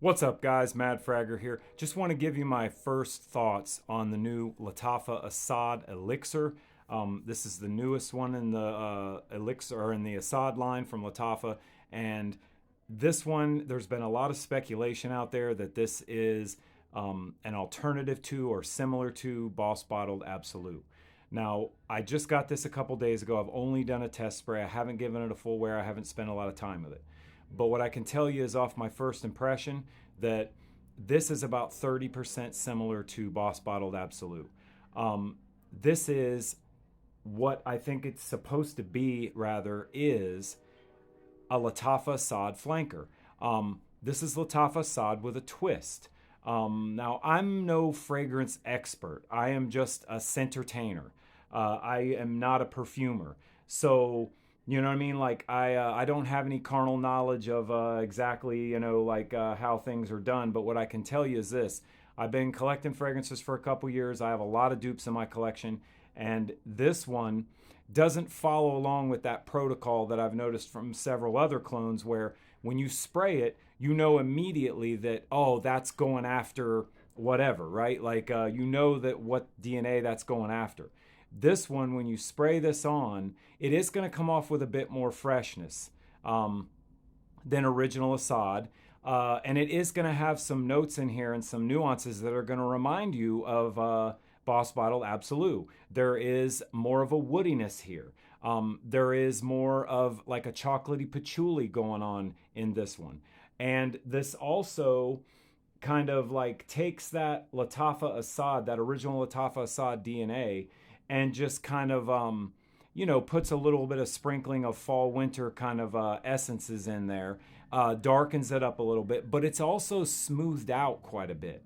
What's up, guys? Mad Fragger here. Just want to give you my first thoughts on the new Lataffa Asad Elixer. This is the newest one in the Elixir or in the Asad line from Lataffa, and this one, there's been a lot of speculation out there that this is an alternative to or similar to Boss Bottled Absolute. Now, I just got this a couple days ago. I've only done a test spray. I haven't given it a full wear. I haven't spent a lot of time with it. But what I can tell you is off my first impression that this is about 30% similar to Boss Bottled Absolute. This is what I think it's supposed to be, rather, is a Lataffa Asad flanker. This is Lataffa Asad with a twist. Now, I'm no fragrance expert. I am just a entertainer. I am not a perfumer. So, you know what I mean? Like, I don't have any carnal knowledge of exactly, how things are done. But what I can tell you is this. I've been collecting fragrances for a couple years. I have a lot of dupes in my collection. And this one doesn't follow along with that protocol that I've noticed from several other clones where when you spray it, you know immediately that, oh, that's going after whatever, right? Like, you know that what DNA that's going after. This one, when you spray this on, it is going to come off with a bit more freshness than original Assad. And it is going to have some notes in here and some nuances that are going to remind you of Boss Bottle Absolute. There is more of a woodiness here. There is more of like a chocolatey patchouli going on in this one. And this also kind of like takes that Lataffa Asad, that original Lataffa Asad DNA, and just kind of, puts a little bit of sprinkling of fall winter kind of essences in there, darkens it up a little bit, but it's also smoothed out quite a bit.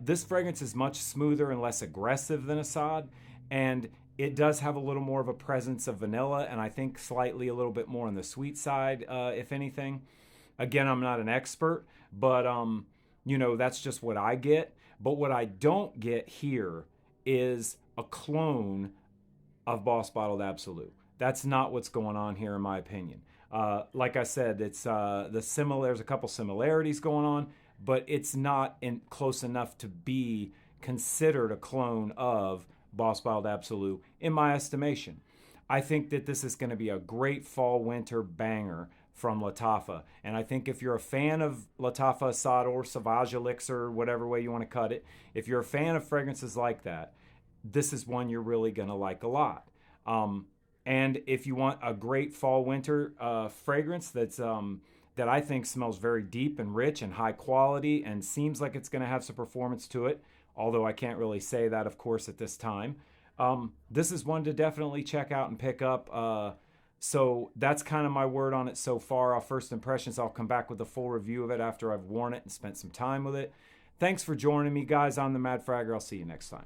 This fragrance is much smoother and less aggressive than Assad, and it does have a little more of a presence of vanilla, and I think slightly a little bit more on the sweet side, if anything. Again, I'm not an expert, but that's just what I get. But what I don't get here is a clone of Boss Bottled Absolute. That's not what's going on here, in my opinion. Like I said, it's there's a couple similarities going on, but it's not close enough to be considered a clone of Boss Bottled Absolute, in my estimation. I think that this is going to be a great fall winter banger from Lataffa. And I think if you're a fan of Lataffa Asad or Sauvage Elixir, whatever way you want to cut it, if you're a fan of fragrances like that, this is one you're really going to like a lot. And if you want a great fall winter fragrance that I think smells very deep and rich and high quality and seems like it's going to have some performance to it, although I can't really say that, of course, at this time, this is one to definitely check out and pick up. So that's kind of my word on it so far. Our first impressions, I'll come back with a full review of it after I've worn it and spent some time with it. Thanks for joining me, guys. I'm the Mad Fragger. I'll see you next time.